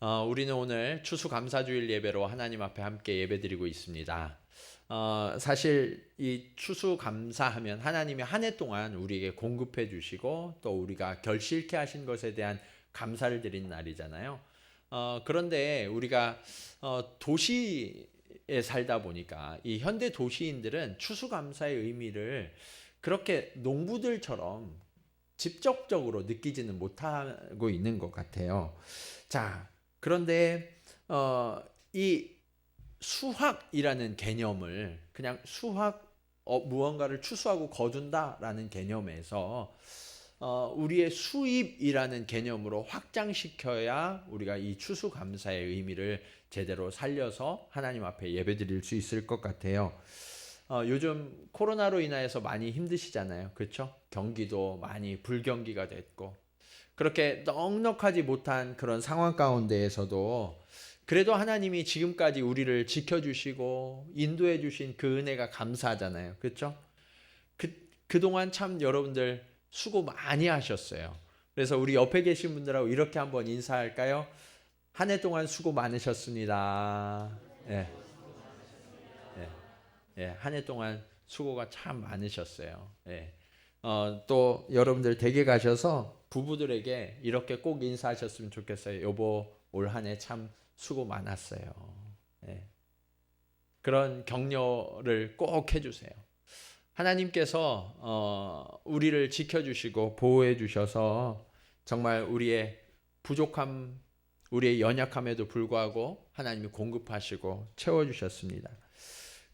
우리는 오늘 추수감사주일 예배로 하나님 앞에 함께 예배드리고 있습니다. 사실 이 추수감사하면 하나님이 한 해 동안 우리에게 공급해 주시고 또 우리가 결실케 하신 것에 대한 감사를 드리는 날이잖아요. 그런데 우리가 도시에 살다 보니까 이 현대 도시인들은 추수감사의 의미를 그렇게 농부들처럼 직접적으로 느끼지는 못하고 있는 것 같아요. 자, 그런데 이 수확이라는 개념을 그냥 무언가를 추수하고 거둔다라는 개념에서 우리의 수입이라는 개념으로 확장시켜야 우리가 이 추수감사의 의미를 제대로 살려서 하나님 앞에 예배드릴 수 있을 것 같아요. 요즘 코로나로 인하여서 많이 힘드시잖아요. 그렇죠? 경기도 많이 불경기가 됐고 그렇게 넉넉하지 못한 그런 상황 가운데에서도 그래도 하나님이 지금까지 우리를 지켜주시고 인도해 주신 그 은혜가 감사하잖아요. 그렇죠? 그동안 참 여러분들 수고 많이 하셨어요. 그래서 우리 옆에 계신 분들하고 이렇게 한번 인사할까요? 한 해 동안 수고 많으셨습니다. 예, 예, 예, 한 해 동안 수고가 참 많으셨어요. 예. 또 여러분들 댁에 가셔서 부부들에게 이렇게 꼭 인사하셨으면 좋겠어요. 여보, 올 한 해 참 수고 많았어요. 예. 그런 격려를 꼭 해주세요. 하나님께서 우리를 지켜주시고 보호해 주셔서 정말 우리의 부족함, 우리의 연약함에도 불구하고 하나님이 공급하시고 채워주셨습니다.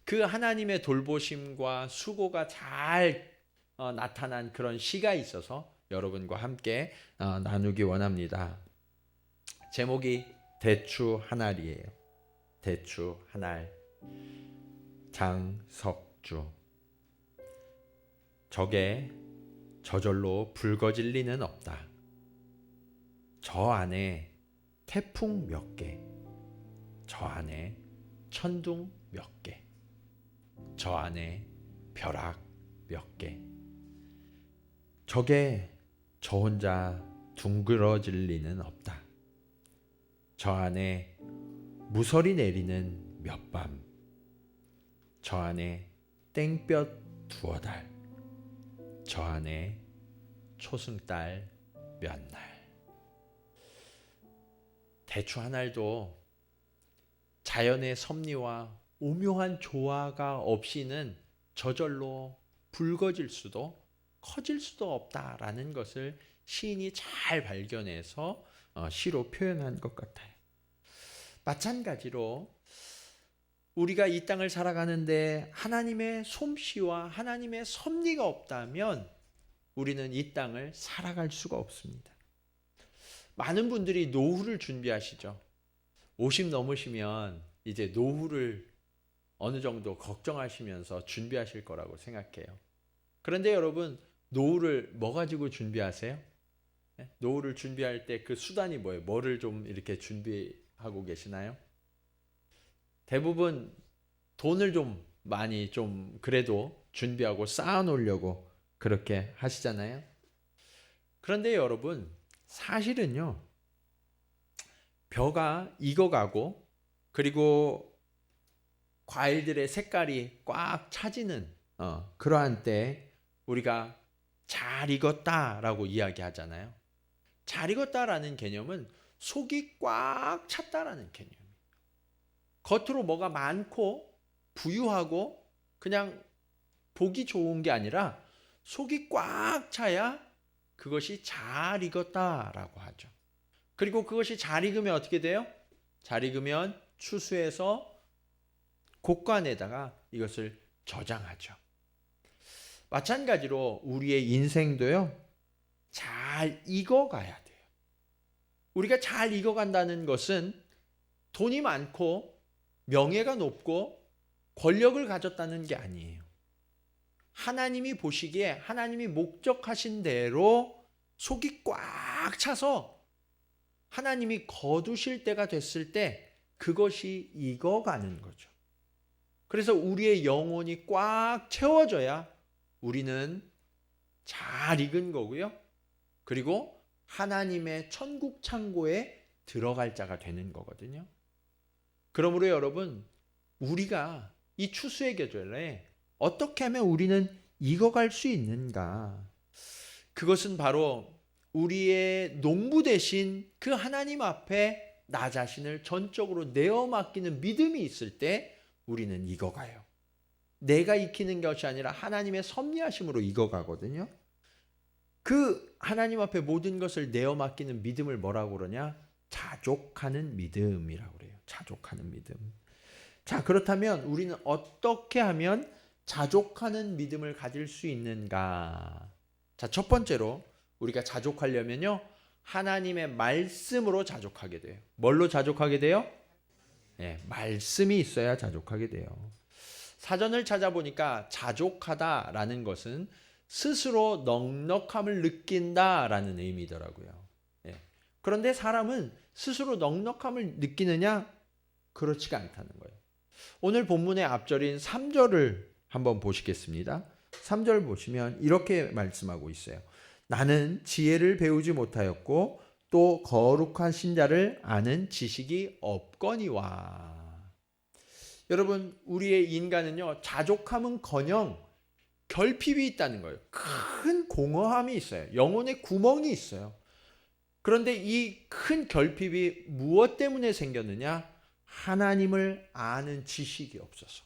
그 하나님의 돌보심과 수고가 잘 나타난 그런 시가 있어서 여러분과 함께 나누기 원합니다. 제목이 대추 하나리예요. 대추 하날. 장석주. 적에 저절로 붉어질 리는 없다. 저 안에 태풍 몇 개, 저 안에 천둥 몇 개, 저 안에 벼락 몇 개. 적에 저 혼자 둥그러질 리는 없다. 저 안에 무설이 내리는 몇 밤, 저 안에 땡볕 두어 달, 저 안에 초승달 몇 날. 대추 하나도 자연의 섭리와 오묘한 조화가 없이는 저절로 붉어질 수도 커질 수도 없다라는 것을 시인이 잘 발견해서 시로 표현한 것 같아요. 마찬가지로 우리가 이 땅을 살아가는데 하나님의 솜씨와 하나님의 섭리가 없다면 우리는 이 땅을 살아갈 수가 없습니다. 많은 분들이 노후를 준비하시죠. 50 넘으시면 이제 노후를 어느 정도 걱정하시면서 준비하실 거라고 생각해요. 그런데 여러분, 노후를 뭐 가지고 준비하세요? 노후를 준비할 때 그 수단이 뭐예요? 뭐를 좀 이렇게 준비하고 계시나요? 대부분 돈을 좀 많이 좀 그래도 준비하고 쌓아 놓으려고 그렇게 하시잖아요. 그런데 여러분, 사실은요, 벼가 익어가고 그리고 과일들의 색깔이 꽉 차지는 그러한 때 우리가 잘 익었다라고 이야기하잖아요. 잘 익었다라는 개념은 속이 꽉 찼다라는 개념이에요. 겉으로 뭐가 많고 부유하고 그냥 보기 좋은 게 아니라 속이 꽉 차야 그것이 잘 익었다라고 하죠. 그리고 그것이 잘 익으면 어떻게 돼요? 잘 익으면 추수해서 곡간에다가 이것을 저장하죠. 마찬가지로 우리의 인생도요, 잘 익어가야 돼요. 우리가 잘 익어간다는 것은 돈이 많고 명예가 높고 권력을 가졌다는 게 아니에요. 하나님이 보시기에 하나님이 목적하신 대로 속이 꽉 차서 하나님이 거두실 때가 됐을 때 그것이 익어가는 거죠. 그래서 우리의 영혼이 꽉 채워져야 우리는 잘 익은 거고요. 그리고 하나님의 천국 창고에 들어갈 자가 되는 거거든요. 그러므로 여러분, 우리가 이 추수의 계절에 어떻게 하면 우리는 익어갈 수 있는가? 그것은 바로 우리의 농부 대신 그 하나님 앞에 나 자신을 전적으로 내어 맡기는 믿음이 있을 때 우리는 익어가요. 내가 익히는 것이 아니라 하나님의 섭리하심으로 익어가거든요. 그 하나님 앞에 모든 것을 내어 맡기는 믿음을 뭐라고 그러냐? 자족하는 믿음이라고 그래요. 자족하는 믿음. 자, 그렇다면 우리는 어떻게 하면 자족하는 믿음을 가질 수 있는가? 자, 첫 번째로 우리가 자족하려면요, 하나님의 말씀으로 자족하게 돼요. 뭘로 자족하게 돼요? 네, 말씀이 있어야 자족하게 돼요. 사전을 찾아보니까 자족하다라는 것은 스스로 넉넉함을 느낀다라는 의미더라고요. 네. 그런데 사람은 스스로 넉넉함을 느끼느냐? 그렇지가 않다는 거예요. 오늘 본문의 앞절인 3절을 한번 보시겠습니다. 3절 보시면 이렇게 말씀하고 있어요. 나는 지혜를 배우지 못하였고 또 거룩하신 자를 아는 지식이 없거니와. 여러분, 우리의 인간은요, 자족함은커녕 결핍이 있다는 거예요. 큰 공허함이 있어요. 영혼에 구멍이 있어요. 그런데 이 큰 결핍이 무엇 때문에 생겼느냐? 하나님을 아는 지식이 없어서.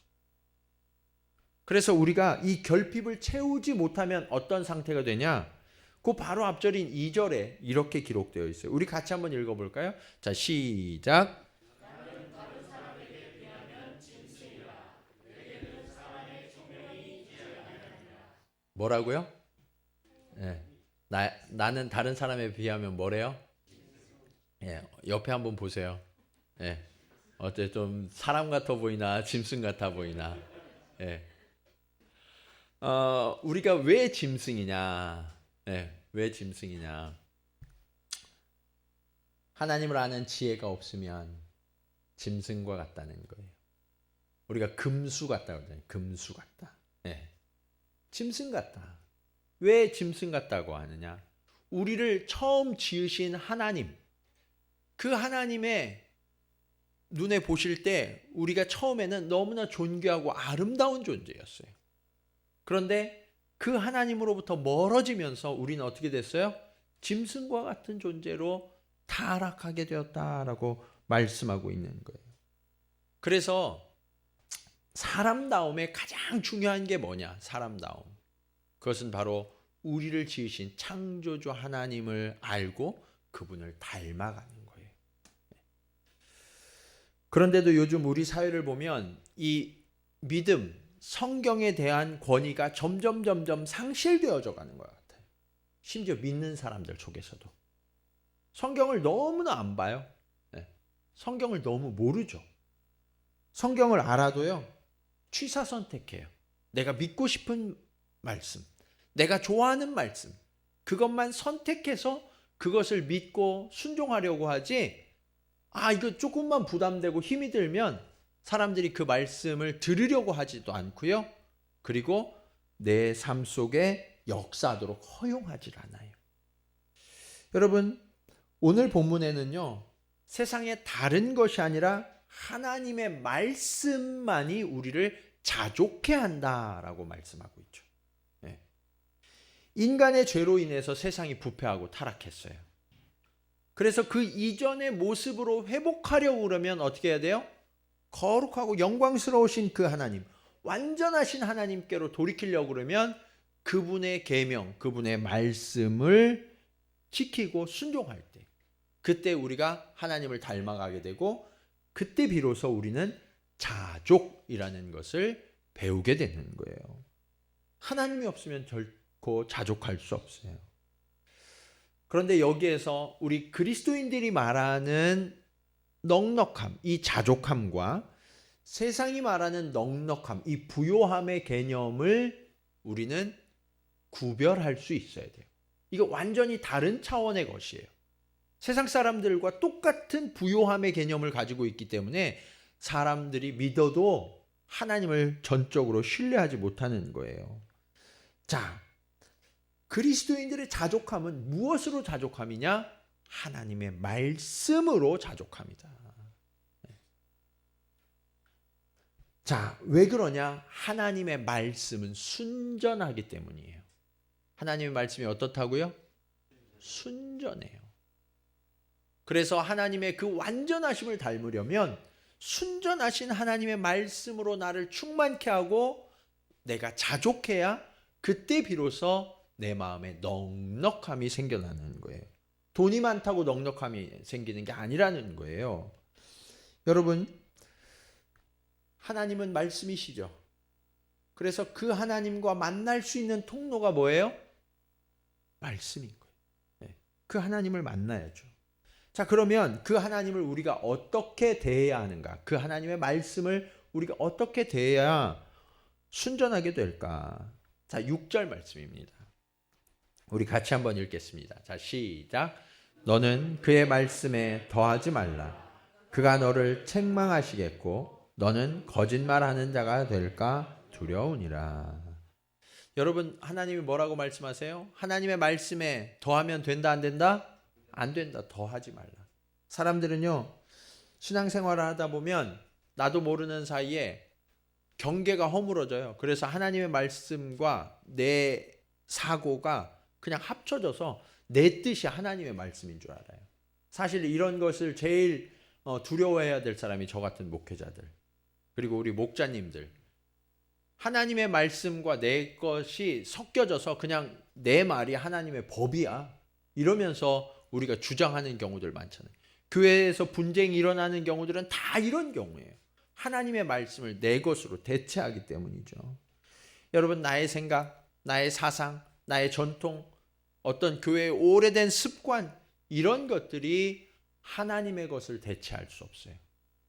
그래서 우리가 이 결핍을 채우지 못하면 어떤 상태가 되냐? 그 바로 앞절인 2절에 이렇게 기록되어 있어요. 우리 같이 한번 읽어볼까요? 자, 시작. 뭐라고요? 네. 나는 다른 사람에 비하면 뭐래요? 예, 옆에 한번 보세요. 예, 어때, 좀 사람 같아 보이나 짐승 같아 보이나? 예. 우리가 왜 짐승이냐? 예, 왜 짐승이냐? 하나님을 아는 지혜가 없으면 짐승과 같다는 거예요. 우리가 금수 같다고 하잖아요. 금수 같다. 예. 짐승 같다. 왜 짐승 같다고 하느냐? 우리를 처음 지으신 하나님, 그 하나님의 눈에 보실 때 우리가 처음에는 너무나 존귀하고 아름다운 존재였어요. 그런데 그 하나님으로부터 멀어지면서 우리는 어떻게 됐어요? 짐승과 같은 존재로 타락하게 되었다라고 말씀하고 있는 거예요. 그래서 사람다움의 가장 중요한 게 뭐냐? 사람다움. 그것은 바로 우리를 지으신 창조주 하나님을 알고 그분을 닮아가는 거예요. 그런데도 요즘 우리 사회를 보면 이 믿음, 성경에 대한 권위가 점점 상실되어져 가는 것 같아요. 심지어 믿는 사람들 속에서도. 성경을 너무나 안 봐요. 성경을 너무 모르죠. 성경을 알아도요, 취사 선택해요. 내가 믿고 싶은 말씀, 내가 좋아하는 말씀, 그것만 선택해서 그것을 믿고 순종하려고 하지, 이거 조금만 부담되고 힘이 들면 사람들이 그 말씀을 들으려고 하지도 않고요. 그리고 내 삶 속에 역사하도록 허용하지 않아요. 여러분, 오늘 본문에는요, 세상에 다른 것이 아니라 하나님의 말씀만이 우리를 자족해 한다라고 말씀하고 있죠. 인간의 죄로 인해서 세상이 부패하고 타락했어요. 그래서 그 이전의 모습으로 회복하려고 그러면 어떻게 해야 돼요? 거룩하고 영광스러우신 그 하나님, 완전하신 하나님께로 돌이키려고 그러면 그분의 계명, 그분의 말씀을 지키고 순종할 때, 그때 우리가 하나님을 닮아가게 되고, 그때 비로소 우리는 자족이라는 것을 배우게 되는 거예요. 하나님이 없으면 결코 자족할 수 없어요. 그런데 여기에서 우리 그리스도인들이 말하는 넉넉함, 이 자족함과 세상이 말하는 넉넉함, 이 부요함의 개념을 우리는 구별할 수 있어야 돼요. 이거 완전히 다른 차원의 것이에요. 세상 사람들과 똑같은 부요함의 개념을 가지고 있기 때문에 사람들이 믿어도 하나님을 전적으로 신뢰하지 못하는 거예요. 자, 그리스도인들의 자족함은 무엇으로 자족함이냐? 하나님의 말씀으로 자족합니다. 자, 왜 그러냐? 하나님의 말씀은 순전하기 때문이에요. 하나님의 말씀이 어떻다고요? 순전해요. 그래서 하나님의 그 완전하심을 닮으려면 순전하신 하나님의 말씀으로 나를 충만케 하고 내가 자족해야 그때 비로소 내 마음에 넉넉함이 생겨나는 거예요. 돈이 많다고 넉넉함이 생기는 게 아니라는 거예요. 여러분, 하나님은 말씀이시죠. 그래서 그 하나님과 만날 수 있는 통로가 뭐예요? 말씀인 거예요. 그 하나님을 만나야죠. 자, 그러면 그 하나님을 우리가 어떻게 대해야 하는가? 그 하나님의 말씀을 우리가 어떻게 대해야 순전하게 될까? 자, 6절 말씀입니다. 우리 같이 한번 읽겠습니다. 자, 시작. 너는 그의 말씀에 더하지 말라. 그가 너를 책망하시겠고 너는 거짓말하는 자가 될까 두려우니라. 여러분, 하나님이 뭐라고 말씀하세요? 하나님의 말씀에 더하면 된다, 안 된다? 안 된다. 더하지 말라. 사람들은요, 신앙생활을 하다 보면 나도 모르는 사이에 경계가 허물어져요. 그래서 하나님의 말씀과 내 사고가 그냥 합쳐져서 내 뜻이 하나님의 말씀인 줄 알아요. 사실 이런 것을 제일 두려워해야 될 사람이 저 같은 목회자들, 그리고 우리 목자님들. 하나님의 말씀과 내 것이 섞여져서 그냥 내 말이 하나님의 법이야, 이러면서 우리가 주장하는 경우들 많잖아요. 교회에서 분쟁이 일어나는 경우들은 다 이런 경우예요. 하나님의 말씀을 내 것으로 대체하기 때문이죠. 여러분, 나의 생각, 나의 사상, 나의 전통, 어떤 교회의 오래된 습관, 이런 것들이 하나님의 것을 대체할 수 없어요.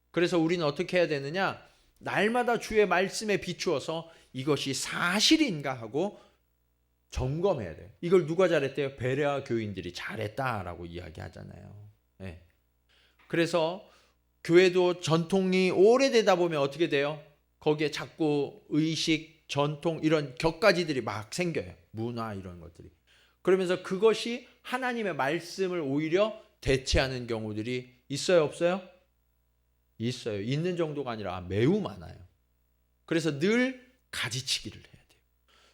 그래서 우리는 어떻게 해야 되느냐? 날마다 주의 말씀에 비추어서 이것이 사실인가 하고 점검해야 돼요. 이걸 누가 잘했대요? 베레아 교인들이 잘했다라고 이야기하잖아요. 네. 그래서 교회도 전통이 오래되다 보면 어떻게 돼요? 거기에 자꾸 의식, 전통, 이런 격가지들이 막 생겨요. 문화, 이런 것들이. 그러면서 그것이 하나님의 말씀을 오히려 대체하는 경우들이 있어요, 없어요? 있어요. 있는 정도가 아니라 매우 많아요. 그래서 늘 가지치기를 해야 돼요.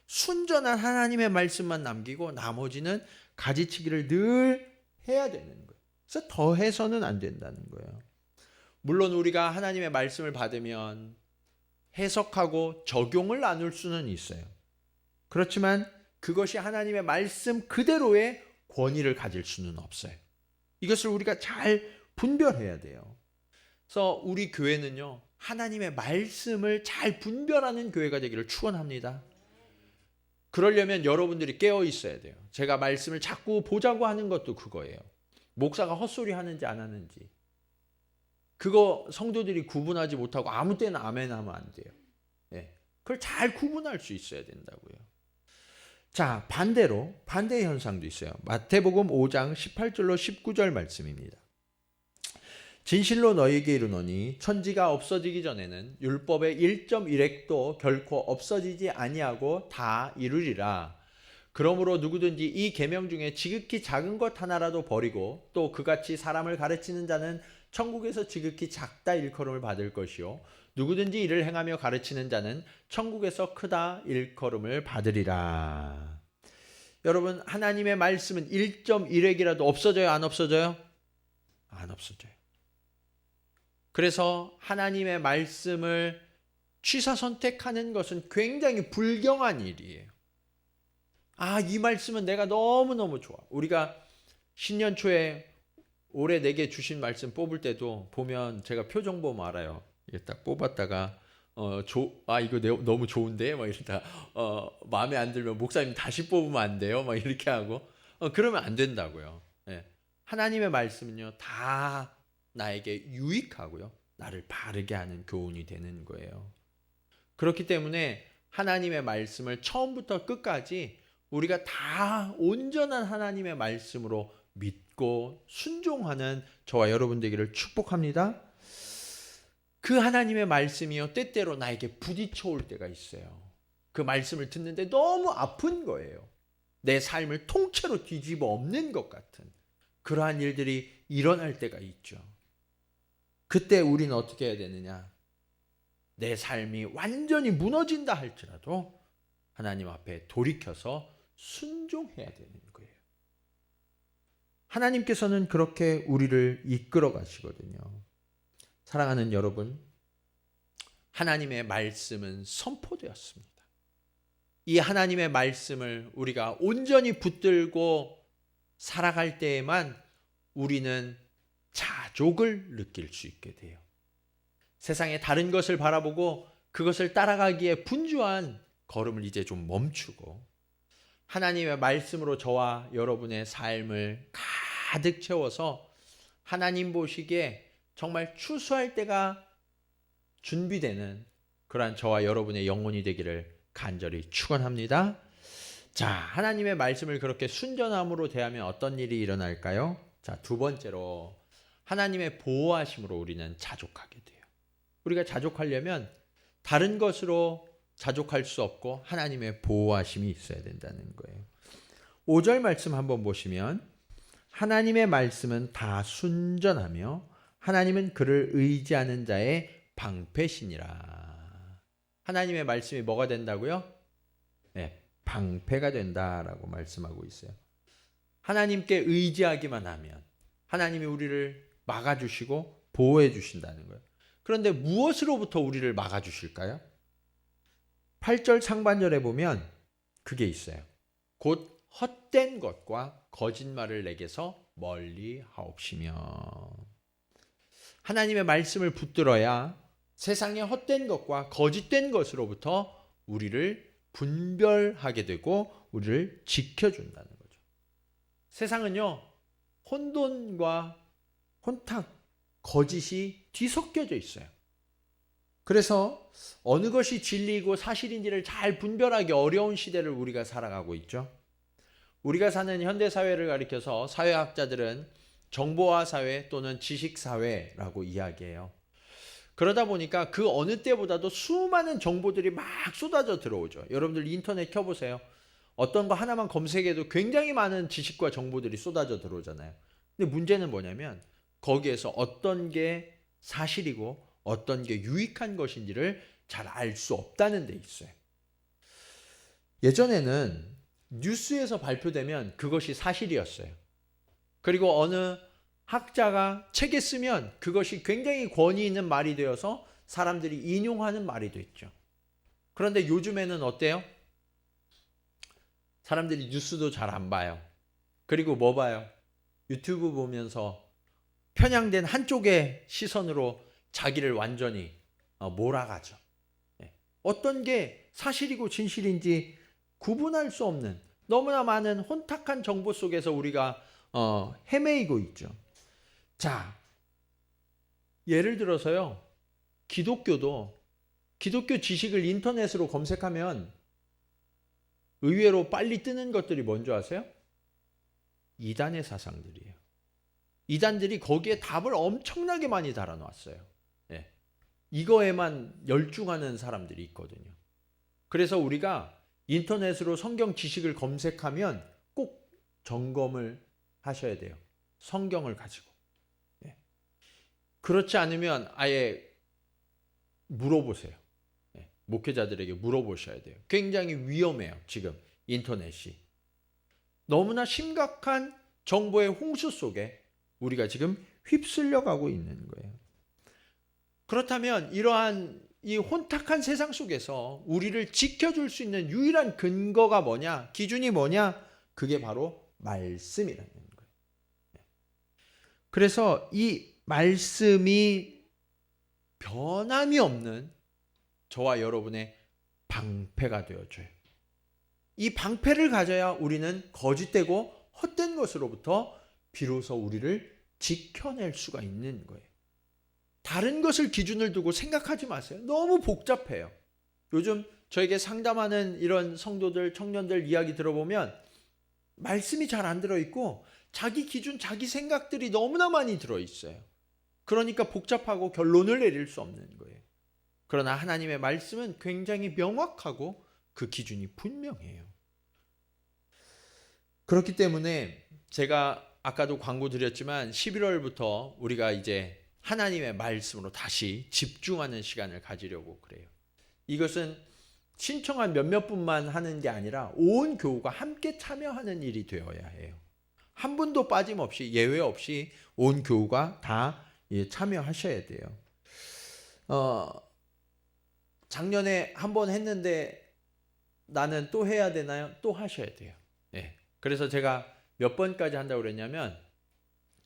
순전한 하나님의 말씀만 남기고 나머지는 가지치기를 늘 해야 되는 거예요. 그래서 더해서는 안 된다는 거예요. 물론 우리가 하나님의 말씀을 받으면 해석하고 적용을 나눌 수는 있어요. 그렇지만 그것이 하나님의 말씀 그대로의 권위를 가질 수는 없어요. 이것을 우리가 잘 분별해야 돼요. 그래서 우리 교회는요, 하나님의 말씀을 잘 분별하는 교회가 되기를 축원합니다. 그러려면 여러분들이 깨어 있어야 돼요. 제가 말씀을 자꾸 보자고 하는 것도 그거예요. 목사가 헛소리 하는지 안 하는지. 그거 성도들이 구분하지 못하고 아무 때나 아멘 하면 안 돼요. 네. 그걸 잘 구분할 수 있어야 된다고요. 자, 반대로 반대의 현상도 있어요. 마태복음 5장 18절로 19절 말씀입니다. 진실로 너희에게 이르노니 천지가 없어지기 전에는 율법의 1.1획도 결코 없어지지 아니하고 다 이루리라. 그러므로 누구든지 이 계명 중에 지극히 작은 것 하나라도 버리고 또 그같이 사람을 가르치는 자는 천국에서 지극히 작다 일컬음을 받을 것이요 누구든지 이를 행하며 가르치는 자는 천국에서 크다 일컬음을 받으리라. 여러분, 하나님의 말씀은 1.1획이라도 없어져요, 안 없어져요? 안 없어져요. 그래서 하나님의 말씀을 취사 선택하는 것은 굉장히 불경한 일이에요. 아, 이 말씀은 내가 너무너무 좋아. 우리가 신년 초에 올해 내게 주신 말씀 뽑을 때도 보면 제가 표정 보면 알아요. 이게 딱 뽑았다가 이거 너무 좋은데 막 이러다 마음에 안 들면 목사님 다시 뽑으면 안 돼요? 막 이렇게 하고 그러면 안 된다고요. 네. 하나님의 말씀은요, 다 나에게 유익하고요, 나를 바르게 하는 교훈이 되는 거예요. 그렇기 때문에 하나님의 말씀을 처음부터 끝까지 우리가 다 온전한 하나님의 말씀으로 믿고 순종하는 저와 여러분 되기를 축복합니다. 그 하나님의 말씀이요, 때때로 나에게 부딪혀 올 때가 있어요. 그 말씀을 듣는데 너무 아픈 거예요. 내 삶을 통째로 뒤집어 엎는 것 같은 그러한 일들이 일어날 때가 있죠. 그때 우리는 어떻게 해야 되느냐? 내 삶이 완전히 무너진다 할지라도 하나님 앞에 돌이켜서 순종해야 되는 거예요. 하나님께서는 그렇게 우리를 이끌어 가시거든요. 사랑하는 여러분, 하나님의 말씀은 선포되었습니다. 이 하나님의 말씀을 우리가 온전히 붙들고 살아갈 때에만 우리는 자족을 느낄 수 있게 돼요. 세상의 다른 것을 바라보고 그것을 따라가기에 분주한 걸음을 이제 좀 멈추고 하나님의 말씀으로 저와 여러분의 삶을 가득 채워서 하나님 보시기에 정말 추수할 때가 준비되는 그러한 저와 여러분의 영혼이 되기를 간절히 축원합니다. 자, 하나님의 말씀을 그렇게 순전함으로 대하면 어떤 일이 일어날까요? 자, 두 번째로 하나님의 보호하심으로 우리는 자족하게 돼요. 우리가 자족하려면 다른 것으로 자족할 수 없고 하나님의 보호하심이 있어야 된다는 거예요. 5절 말씀 한번 보시면 하나님의 말씀은 다 순전하며 하나님은 그를 의지하는 자의 방패시니라. 하나님의 말씀이 뭐가 된다고요? 네, 방패가 된다라고 말씀하고 있어요. 하나님께 의지하기만 하면 하나님이 우리를 막아주시고 보호해 주신다는 거예요. 그런데 무엇으로부터 우리를 막아주실까요? 8절 상반절에 보면 그게 있어요. 곧 헛된 것과 거짓말을 내게서 멀리 하옵시며. 하나님의 말씀을 붙들어야 세상의 헛된 것과 거짓된 것으로부터 우리를 분별하게 되고 우리를 지켜준다는 거죠. 세상은요, 혼돈과 혼탁, 거짓이 뒤섞여져 있어요. 그래서 어느 것이 진리이고 사실인지를 잘 분별하기 어려운 시대를 우리가 살아가고 있죠. 우리가 사는 현대사회를 가리켜서 사회학자들은 정보화 사회 또는 지식사회라고 이야기해요. 그러다 보니까 그 어느 때보다도 수많은 정보들이 막 쏟아져 들어오죠. 여러분들 인터넷 켜보세요. 어떤 거 하나만 검색해도 굉장히 많은 지식과 정보들이 쏟아져 들어오잖아요. 근데 문제는 뭐냐면 거기에서 어떤 게 사실이고 어떤 게 유익한 것인지를 잘 알 수 없다는 데 있어요. 예전에는 뉴스에서 발표되면 그것이 사실이었어요. 그리고 어느 학자가 책에 쓰면 그것이 굉장히 권위 있는 말이 되어서 사람들이 인용하는 말이 됐죠. 그런데 요즘에는 어때요? 사람들이 뉴스도 잘 안 봐요. 그리고 뭐 봐요? 유튜브 보면서 편향된 한쪽의 시선으로 자기를 완전히 몰아가죠. 어떤 게 사실이고 진실인지 구분할 수 없는 너무나 많은 혼탁한 정보 속에서 우리가 헤매이고 있죠. 자, 예를 들어서요. 기독교 지식을 인터넷으로 검색하면 의외로 빨리 뜨는 것들이 뭔지 아세요? 이단의 사상들이에요. 이단들이 거기에 답을 엄청나게 많이 달아놨어요. 네. 이거에만 열중하는 사람들이 있거든요. 그래서 우리가 인터넷으로 성경 지식을 검색하면 꼭 점검을 하셔야 돼요. 성경을 가지고. 네. 그렇지 않으면 아예 물어보세요. 네. 목회자들에게 물어보셔야 돼요. 굉장히 위험해요. 지금 인터넷이. 너무나 심각한 정보의 홍수 속에 우리가 지금 휩쓸려 가고 있는 거예요. 그렇다면 이러한 이 혼탁한 세상 속에서 우리를 지켜줄 수 있는 유일한 근거가 뭐냐? 기준이 뭐냐? 그게 바로 말씀이라는 거예요. 그래서 이 말씀이 변함이 없는 저와 여러분의 방패가 되어줘요. 이 방패를 가져야 우리는 거짓되고 헛된 것으로부터 비로소 우리를 지켜낼 수가 있는 거예요. 다른 것을 기준을 두고 생각하지 마세요. 너무 복잡해요. 요즘 저에게 상담하는 이런 성도들, 청년들 이야기 들어보면 말씀이 잘 안 들어있고 자기 기준, 자기 생각들이 너무나 많이 들어있어요. 그러니까 복잡하고 결론을 내릴 수 없는 거예요. 그러나 하나님의 말씀은 굉장히 명확하고 그 기준이 분명해요. 그렇기 때문에 제가 아까도 광고 드렸지만 11월부터 우리가 이제 하나님의 말씀으로 다시 집중하는 시간을 가지려고 그래요. 이것은 신청한 몇몇 분만 하는 게 아니라 온 교우가 함께 참여하는 일이 되어야 해요. 한 분도 빠짐없이 예외 없이 온 교우가 다 참여하셔야 돼요. 작년에 한 번 했는데 나는 또 해야 되나요? 또 하셔야 돼요. 예. 그래서 제가 몇 번까지 한다고 그랬냐면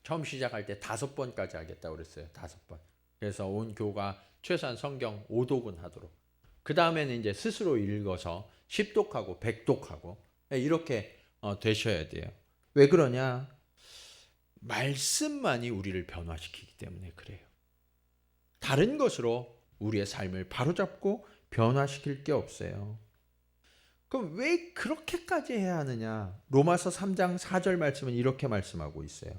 처음 시작할 때 5번까지 하겠다고 그랬어요. 5번. 그래서 온 교우가 최소한 성경 5독은 하도록. 그 다음에는 이제 스스로 읽어서 10독하고 100독하고 이렇게 되셔야 돼요. 왜 그러냐? 말씀만이 우리를 변화시키기 때문에 그래요. 다른 것으로 우리의 삶을 바로잡고 변화시킬 게 없어요. 그럼 왜 그렇게까지 해야 하느냐? 로마서 3장 4절 말씀은 이렇게 말씀하고 있어요.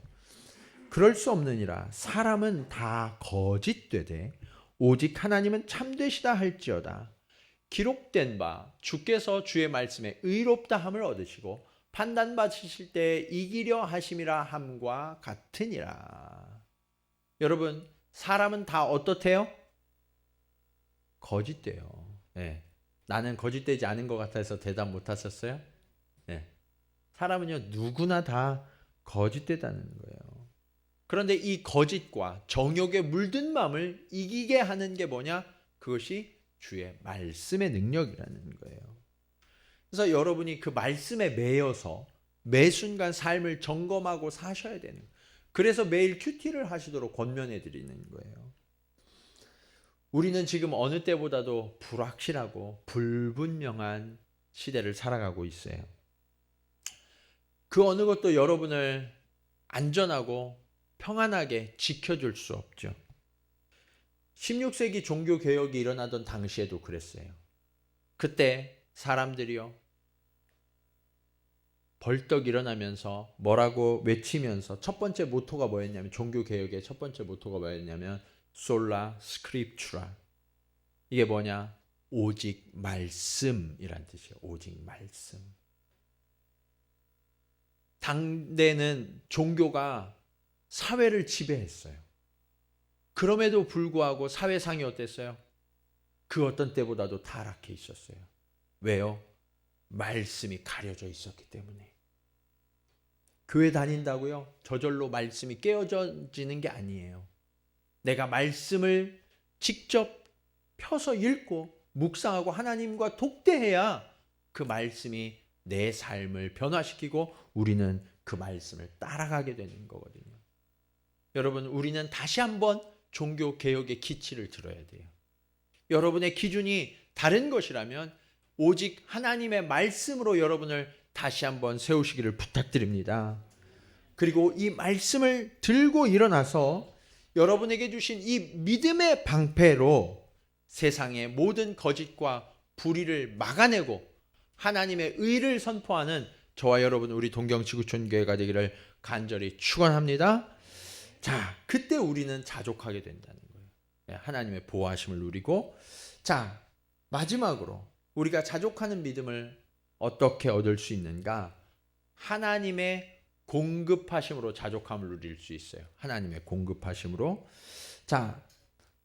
그럴 수 없느니라. 사람은 다 거짓되되 오직 하나님은 참되시다 할지어다. 기록된 바 주께서 주의 말씀에 의롭다함을 얻으시고 판단받으실 때 이기려 하심이라 함과 같으니라. 여러분, 사람은 다 어떻대요? 거짓돼요. 네. 나는 거짓되지 않은 것 같아서 대답 못 하셨어요? 네. 사람은요, 누구나 다 거짓되다는 거예요. 그런데 이 거짓과 정욕에 물든 마음을 이기게 하는 게 뭐냐? 그것이 주의 말씀의 능력이라는 거예요. 그래서 여러분이 그 말씀에 매여서 매 순간 삶을 점검하고 사셔야 되는 거예요. 그래서 매일 큐티를 하시도록 권면해 드리는 거예요. 우리는 지금 어느 때보다도 불확실하고 불분명한 시대를 살아가고 있어요. 그 어느 것도 여러분을 안전하고 평안하게 지켜줄 수 없죠. 16세기 종교개혁이 일어나던 당시에도 그랬어요. 그때 사람들이요, 벌떡 일어나면서 뭐라고 외치면서 첫 번째 모토가 뭐였냐면, 종교개혁의 첫 번째 모토가 뭐였냐면 솔라 스크립추라. 이게 뭐냐? 오직 말씀이란 뜻이에요. 오직 말씀. 당대는 종교가 사회를 지배했어요. 그럼에도 불구하고 사회상이 어땠어요? 그 어떤 때보다도 타락해 있었어요. 왜요? 말씀이 가려져 있었기 때문에. 교회 다닌다고요? 저절로 말씀이 깨어지는 게 아니에요. 내가 말씀을 직접 펴서 읽고 묵상하고 하나님과 독대해야 그 말씀이 내 삶을 변화시키고 우리는 그 말씀을 따라가게 되는 거거든요. 여러분, 우리는 다시 한번 종교 개혁의 기치를 들어야 돼요. 여러분의 기준이 다른 것이라면 오직 하나님의 말씀으로 여러분을 다시 한번 세우시기를 부탁드립니다. 그리고 이 말씀을 들고 일어나서 여러분에게 주신 이 믿음의 방패로 세상의 모든 거짓과 불의를 막아내고 하나님의 의를 선포하는 저와 여러분, 우리 동경지구촌교회가 되기를 간절히 축원합니다. 자, 그때 우리는 자족하게 된다는 거예요. 하나님의 보호하심을 누리고. 자, 마지막으로 우리가 자족하는 믿음을 어떻게 얻을 수 있는가? 하나님의 공급하심으로 자족함을 누릴 수 있어요. 하나님의 공급하심으로. 자,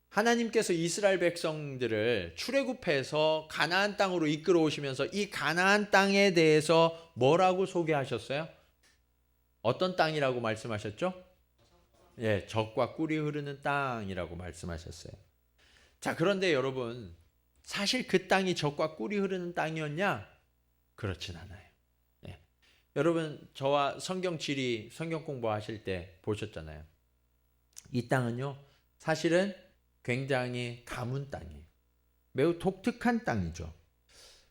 하나님께서 이스라엘 백성들을 출애굽해서 가나안 땅으로 이끌어 오시면서 이 가나안 땅에 대해서 뭐라고 소개하셨어요? 어떤 땅이라고 말씀하셨죠? 예, 젖과 꿀이 흐르는 땅이라고 말씀하셨어요. 자, 그런데 여러분, 사실 그 땅이 젖과 꿀이 흐르는 땅이었냐? 그렇진 않아요. 예. 여러분, 저와 성경 지리, 성경 공부하실 때 보셨잖아요. 이 땅은요, 사실은 굉장히 가문 땅이에요. 매우 독특한 땅이죠.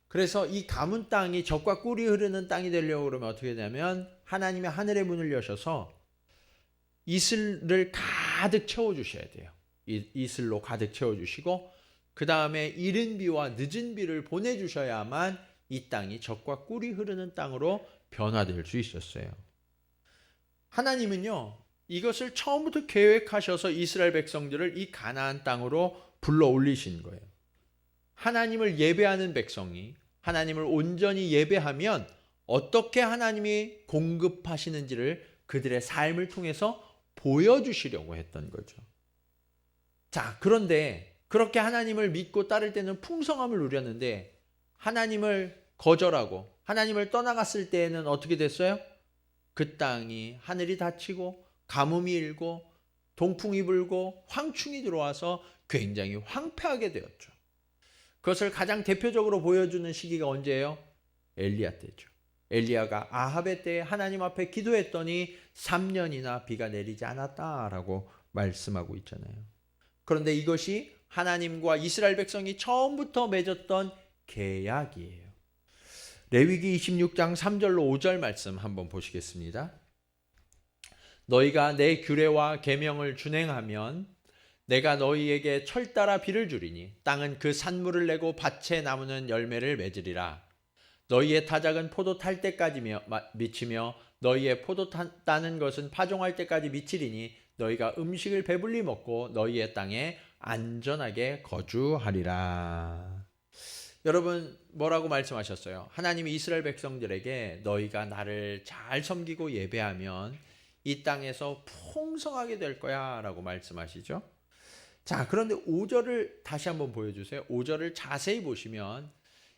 그래서 이 가문 땅이 젖과 꿀이 흐르는 땅이 되려고 그러면 어떻게 되냐면 하나님의 하늘의 문을 여셔서 이슬을 가득 채워주셔야 돼요. 이슬로 가득 채워주시고 그 다음에 이른 비와 늦은 비를 보내주셔야만 이 땅이 젖과 꿀이 흐르는 땅으로 변화될 수 있었어요. 하나님은요, 이것을 처음부터 계획하셔서 이스라엘 백성들을 이 가나안 땅으로 불러 올리신 거예요. 하나님을 예배하는 백성이 하나님을 온전히 예배하면 어떻게 하나님이 공급하시는지를 그들의 삶을 통해서 보여주시려고 했던 거죠. 자, 그런데 그렇게 하나님을 믿고 따를 때는 풍성함을 누렸는데 하나님을 거절하고 하나님을 떠나갔을 때에는 어떻게 됐어요? 그 땅이 하늘이 닫히고 가뭄이 일고 동풍이 불고 황충이 들어와서 굉장히 황폐하게 되었죠. 그것을 가장 대표적으로 보여주는 시기가 언제예요? 엘리야 때죠. 엘리야가 아합의 때에 하나님 앞에 기도했더니 3년이나 비가 내리지 않았다라고 말씀하고 있잖아요. 그런데 이것이 하나님과 이스라엘 백성이 처음부터 맺었던 계약이에요. 레위기 26장 3절로 5절 말씀 한번 보시겠습니다. 너희가 내 규례와 계명을 준행하면 내가 너희에게 철따라 비를 주리니 땅은 그 산물을 내고 밭에 나무는 열매를 맺으리라. 너희의 타작은 포도 탈 때까지 미치며 너희의 포도 따는 것은 파종할 때까지 미치리니 너희가 음식을 배불리 먹고 너희의 땅에 안전하게 거주하리라. 여러분 뭐라고 말씀하셨어요? 하나님이 이스라엘 백성들에게 너희가 나를 잘 섬기고 예배하면 이 땅에서 풍성하게 될 거야 라고 말씀하시죠. 자, 그런데 5절을 다시 한번 보여주세요. 5절을 자세히 보시면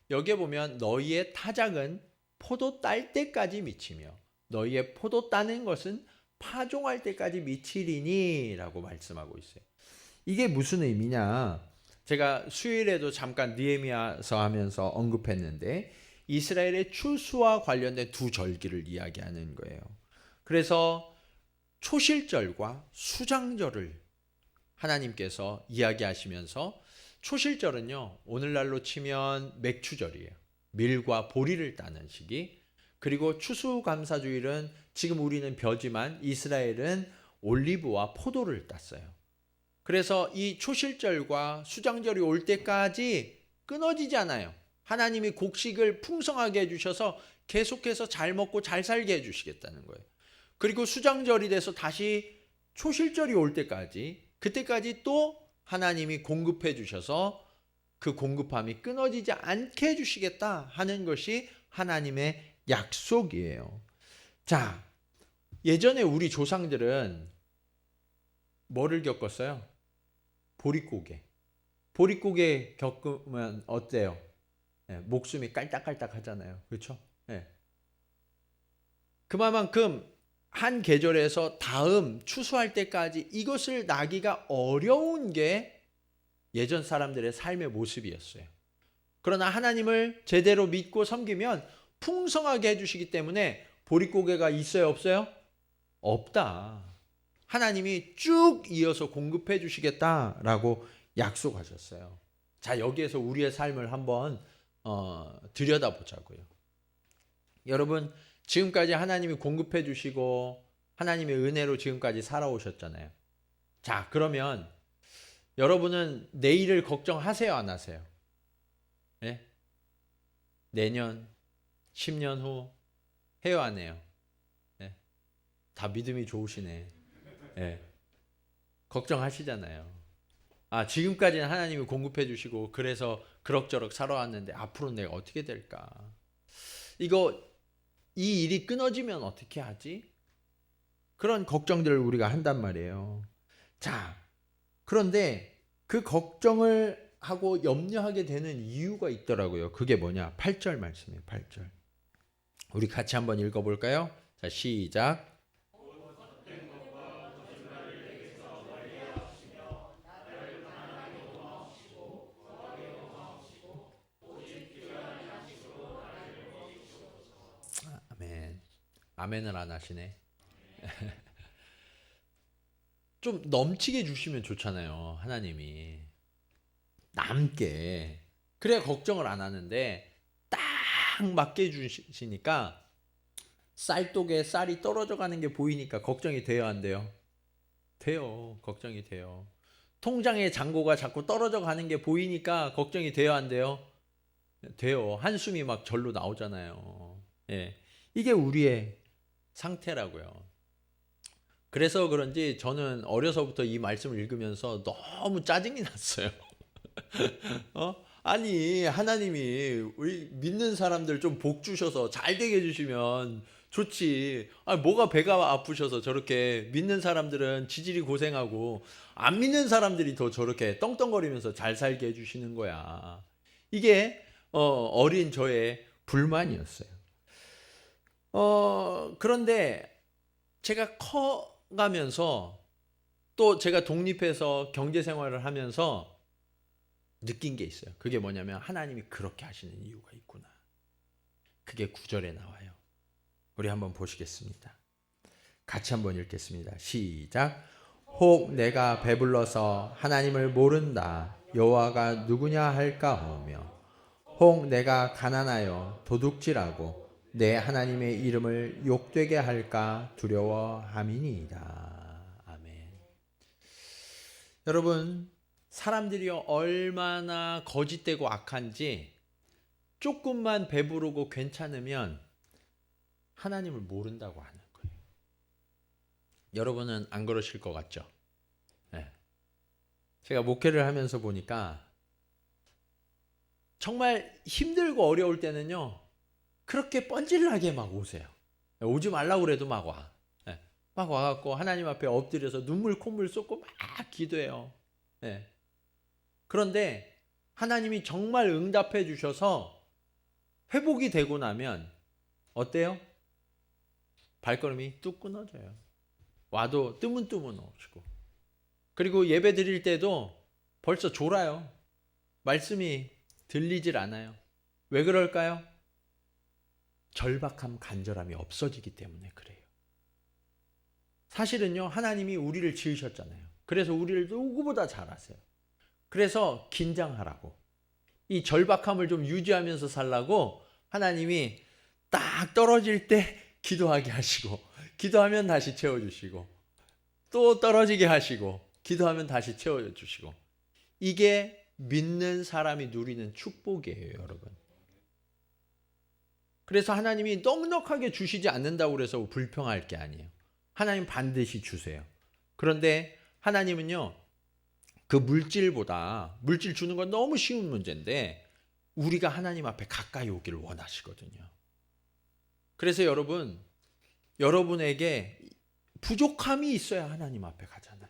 여기에 보면 너희의 타작은 포도 딸 때까지 미치며 너희의 포도 따는 것은 파종할 때까지 미치리니 라고 말씀하고 있어요. 이게 무슨 의미냐? 제가 수요일에도 잠깐 느헤미야서 하면서 언급했는데 이스라엘의 추수와 관련된 두 절기를 이야기하는 거예요. 그래서 초실절과 수장절을 하나님께서 이야기하시면서 초실절은요, 오늘날로 치면 맥추절이에요. 밀과 보리를 따는 시기. 그리고 추수감사주일은 지금 우리는 벼지만 이스라엘은 올리브와 포도를 땄어요. 그래서 이 초실절과 수장절이 올 때까지 끊어지지 않아요. 하나님이 곡식을 풍성하게 해주셔서 계속해서 잘 먹고 잘 살게 해주시겠다는 거예요. 그리고 수장절이 돼서 다시 초실절이 올 때까지, 그때까지 또 하나님이 공급해 주셔서 그 공급함이 끊어지지 않게 해주시겠다 하는 것이 하나님의 약속이에요. 자, 예전에 우리 조상들은 뭐를 겪었어요? 보릿고개. 보릿고개 겪으면 어때요? 목숨이 깔딱깔딱 하잖아요. 그렇죠? 그만큼 한 계절에서 다음 추수할 때까지 이것을 나기가 어려운 게 예전 사람들의 삶의 모습이었어요. 그러나 하나님을 제대로 믿고 섬기면 풍성하게 해주시기 때문에 보릿고개가 있어요, 없어요? 없다. 하나님이 쭉 이어서 공급해 주시겠다라고 약속하셨어요. 자, 여기에서 우리의 삶을 한번 들여다보자고요. 여러분, 지금까지 하나님이 공급해 주시고 하나님의 은혜로 지금까지 살아오셨잖아요. 자, 그러면 여러분은 내일을 걱정하세요, 안 하세요? 네? 내년, 10년 후 해요, 안 해요? 네? 다 믿음이 좋으시네. 네. 걱정하시잖아요. 아, 지금까지는 하나님이 공급해 주시고 그래서 그럭저럭 살아왔는데 앞으로 내가 어떻게 될까? 이 일이 끊어지면 어떻게 하지? 그런 걱정들을 우리가 한단 말이에요. 자, 그런데 그 걱정을 하고 염려하게 되는 이유가 있더라고요. 그게 뭐냐? 8절 말씀이에요. 8절. 우리 같이 한번 읽어볼까요? 자, 시작. 아멘. 아멘을 안 하시네. 좀 넘치게 주시면 좋잖아요. 하나님이. 남게. 그래야 걱정을 안 하는데 딱 맞게 주시니까 쌀독에 쌀이 떨어져 가는 게 보이니까 걱정이 돼요, 안 돼요? 돼요. 걱정이 돼요. 통장의 잔고가 자꾸 떨어져 가는 게 보이니까 걱정이 돼요, 안 돼요? 돼요. 한숨이 막 절로 나오잖아요. 예. 이게 우리의 상태라고요. 그래서 그런지 저는 어려서부터 이 말씀을 읽으면서 너무 짜증이 났어요. 아니, 하나님이 우리 믿는 사람들 좀 복 주셔서 잘 되게 해주시면 좋지. 아, 뭐가 배가 아프셔서 저렇게 믿는 사람들은 지질이 고생하고 안 믿는 사람들이 더 저렇게 떵떵거리면서 잘 살게 해주시는 거야. 이게 어린 저의 불만이었어요. 그런데 제가 커가면서 또 제가 독립해서 경제 생활을 하면서 느낀 게 있어요. 그게 뭐냐면 하나님이 그렇게 하시는 이유가 있구나. 그게 9절에 나와요. 우리 한번 보시겠습니다. 같이 한번 읽겠습니다. 시작. 혹 내가 배불러서 하나님을 모른다. 여호와가 누구냐 할까 하며 혹 내가 가난하여 도둑질하고 내 하나님의 이름을 욕되게 할까 두려워함이니이다. 아멘. 여러분, 사람들이 얼마나 거짓되고 악한지 조금만 배부르고 괜찮으면 하나님을 모른다고 하는 거예요. 여러분은 안 그러실 것 같죠? 네. 제가 목회를 하면서 보니까 정말 힘들고 어려울 때는요, 그렇게 뻔질나게 막 오세요. 오지 말라고 그래도 막 와. 네. 막 와갖고 하나님 앞에 엎드려서 눈물 콧물 쏟고 막 기도해요. 네. 그런데 하나님이 정말 응답해 주셔서 회복이 되고 나면 어때요? 발걸음이 뚝 끊어져요. 와도 뜨문뜨문 오시고. 그리고 예배 드릴 때도 벌써 졸아요. 말씀이 들리질 않아요. 왜 그럴까요? 절박함, 간절함이 없어지기 때문에 그래요. 사실은요, 하나님이 우리를 지으셨잖아요. 그래서 우리를 누구보다 잘 아세요. 그래서 긴장하라고. 이 절박함을 좀 유지하면서 살라고 하나님이 딱 떨어질 때 기도하게 하시고, 기도하면 다시 채워주시고, 또 떨어지게 하시고, 기도하면 다시 채워주시고. 이게 믿는 사람이 누리는 축복이에요, 여러분. 그래서 하나님이 넉넉하게 주시지 않는다고 그래서 불평할 게 아니에요. 하나님 반드시 주세요. 그런데 하나님은요, 그 물질보다, 물질 주는 건 너무 쉬운 문제인데 우리가 하나님 앞에 가까이 오기를 원하시거든요. 그래서 여러분, 여러분에게 부족함이 있어야 하나님 앞에 가잖아요.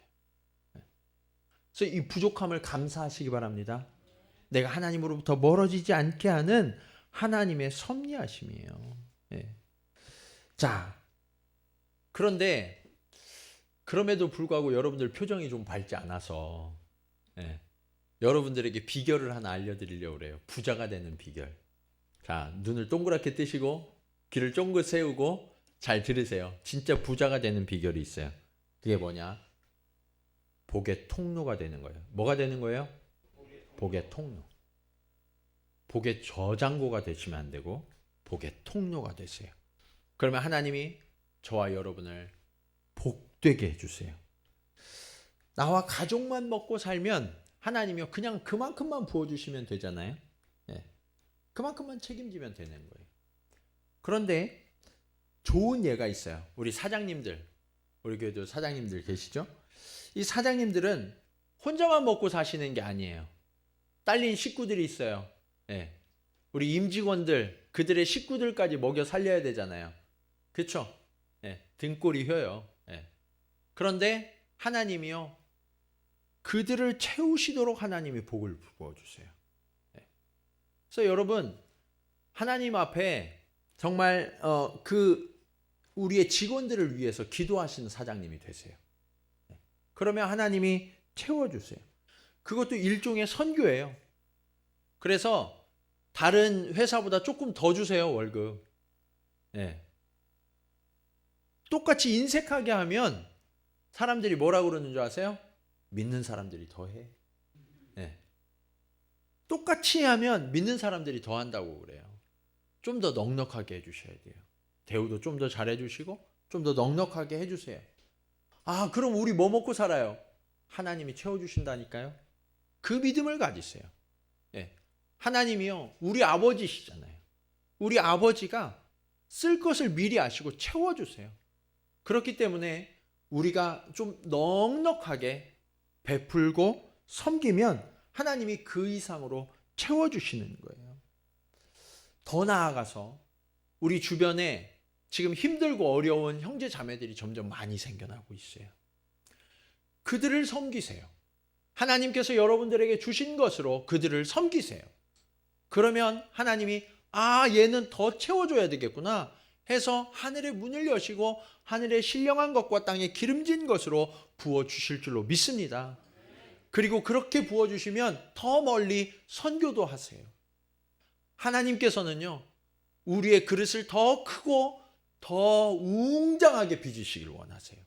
그래서 이 부족함을 감사하시기 바랍니다. 내가 하나님으로부터 멀어지지 않게 하는 하나님의 섭리하심이에요. 예. 자, 그런데 그럼에도 불구하고 여러분들 표정이 좀 밝지 않아서 여러분들에게 비결을 하나 알려드리려고 그래요. 부자가 되는 비결. 자, 눈을 동그랗게 뜨시고 귀를 쫑긋 세우고 잘 들으세요. 진짜 부자가 되는 비결이 있어요. 그게 뭐냐? 복의 통로가 되는 거예요. 뭐가 되는 거예요? 복의 통로. 복의 저장고가 되시면 안 되고 복의 통로가 되세요. 그러면 하나님이 저와 여러분을 복되게 해주세요. 나와 가족만 먹고 살면 하나님이요, 그냥 그만큼만 부어주시면 되잖아요. 네. 그만큼만 책임지면 되는 거예요. 그런데 좋은 예가 있어요. 우리 사장님들, 우리 교회도 사장님들 계시죠? 이 사장님들은 혼자만 먹고 사시는 게 아니에요. 딸린 식구들이 있어요. 네. 우리 임직원들, 그들의 식구들까지 먹여 살려야 되잖아요. 그렇죠? 네. 등골이 휘어요. 네. 그런데 하나님이요, 그들을 채우시도록 하나님이 복을 부어주세요. 네. 그래서 여러분, 하나님 앞에 정말 우리의 직원들을 위해서 기도하시는 사장님이 되세요. 네. 그러면 하나님이 채워주세요. 그것도 일종의 선교예요. 그래서 다른 회사보다 조금 더 주세요, 월급. 네. 똑같이 인색하게 하면 사람들이 뭐라고 그러는 줄 아세요? 믿는 사람들이 더 해. 네. 똑같이 하면 믿는 사람들이 더 한다고 그래요. 좀 더 넉넉하게 해주셔야 돼요. 대우도 좀 더 잘해주시고 좀 더 넉넉하게 해주세요. 아, 그럼 우리 뭐 먹고 살아요? 하나님이 채워주신다니까요. 그 믿음을 가지세요. 네. 하나님이요, 우리 아버지시잖아요. 우리 아버지가 쓸 것을 미리 아시고 채워주세요. 그렇기 때문에 우리가 좀 넉넉하게 베풀고 섬기면 하나님이 그 이상으로 채워주시는 거예요. 더 나아가서 우리 주변에 지금 힘들고 어려운 형제 자매들이 점점 많이 생겨나고 있어요. 그들을 섬기세요. 하나님께서 여러분들에게 주신 것으로 그들을 섬기세요. 그러면 하나님이 얘는 더 채워줘야 되겠구나 해서 하늘의 문을 여시고 하늘의 신령한 것과 땅에 기름진 것으로 부어주실 줄로 믿습니다. 그리고 그렇게 부어주시면 더 멀리 선교도 하세요. 하나님께서는요, 우리의 그릇을 더 크고 더 웅장하게 빚으시길 원하세요.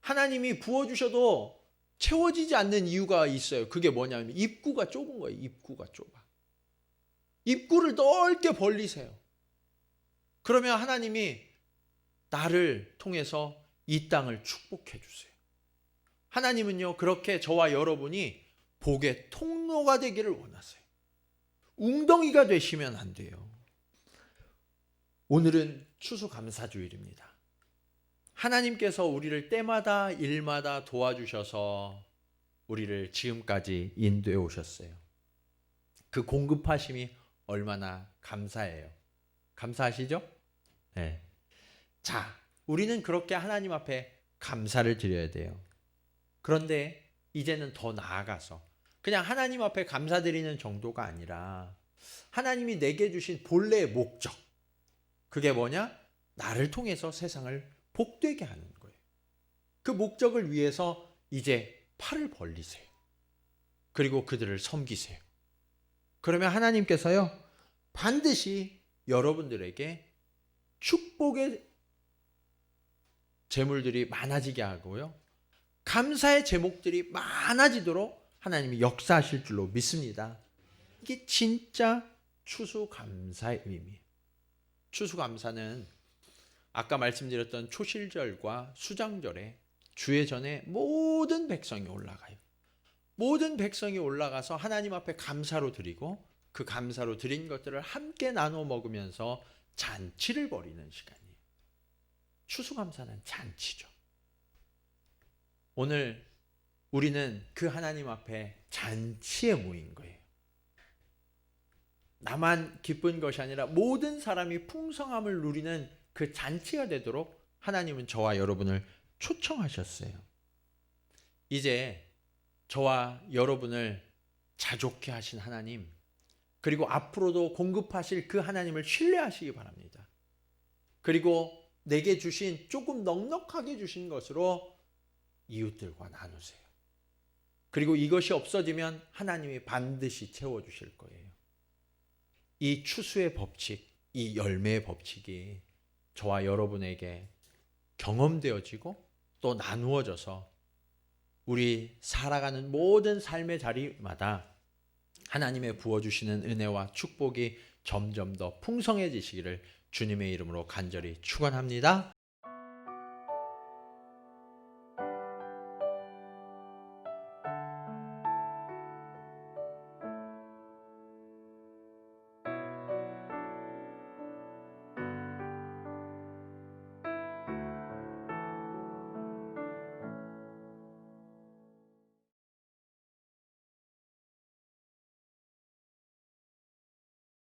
하나님이 부어주셔도 채워지지 않는 이유가 있어요. 그게 뭐냐면 입구가 좁은 거예요. 입구가 좁아. 입구를 넓게 벌리세요. 그러면 하나님이 나를 통해서 이 땅을 축복해 주세요. 하나님은요, 그렇게 저와 여러분이 복의 통로가 되기를 원하세요. 웅덩이가 되시면 안 돼요. 오늘은 추수감사주일입니다. 하나님께서 우리를 때마다 일마다 도와주셔서 우리를 지금까지 인도해 오셨어요. 그 공급하심이 얼마나 감사해요. 감사하시죠? 네. 자, 우리는 그렇게 하나님 앞에 감사를 드려야 돼요. 그런데 이제는 더 나아가서 그냥 하나님 앞에 감사드리는 정도가 아니라 하나님이 내게 주신 본래의 목적, 그게 뭐냐? 나를 통해서 세상을 복되게 하는 거예요. 그 목적을 위해서 이제 팔을 벌리세요. 그리고 그들을 섬기세요. 그러면 하나님께서요, 반드시 여러분들에게 축복의 재물들이 많아지게 하고요, 감사의 제목들이 많아지도록 하나님이 역사하실 줄로 믿습니다. 이게 진짜 추수감사의 의미예요. 추수감사는 아까 말씀드렸던 초실절과 수장절에 주의 전에 모든 백성이 올라가요. 모든 백성이 올라가서 하나님 앞에 감사로 드리고 그 감사로 드린 것들을 함께 나눠 먹으면서 잔치를 벌이는 시간이에요. 추수감사는 잔치죠. 오늘 우리는 그 하나님 앞에 잔치에 모인 거예요. 나만 기쁜 것이 아니라 모든 사람이 풍성함을 누리는 그 잔치가 되도록 하나님은 저와 여러분을 초청하셨어요. 이제 저와 여러분을 자족케 하신 하나님, 그리고 앞으로도 공급하실 그 하나님을 신뢰하시기 바랍니다. 그리고 내게 주신 조금 넉넉하게 주신 것으로 이웃들과 나누세요. 그리고 이것이 없어지면 하나님이 반드시 채워주실 거예요. 이 추수의 법칙, 이 열매의 법칙이 저와 여러분에게 경험되어지고 또 나누어져서 우리 살아가는 모든 삶의 자리마다 하나님의 부어주시는 은혜와 축복이 점점 더 풍성해지시기를 주님의 이름으로 간절히 축원합니다.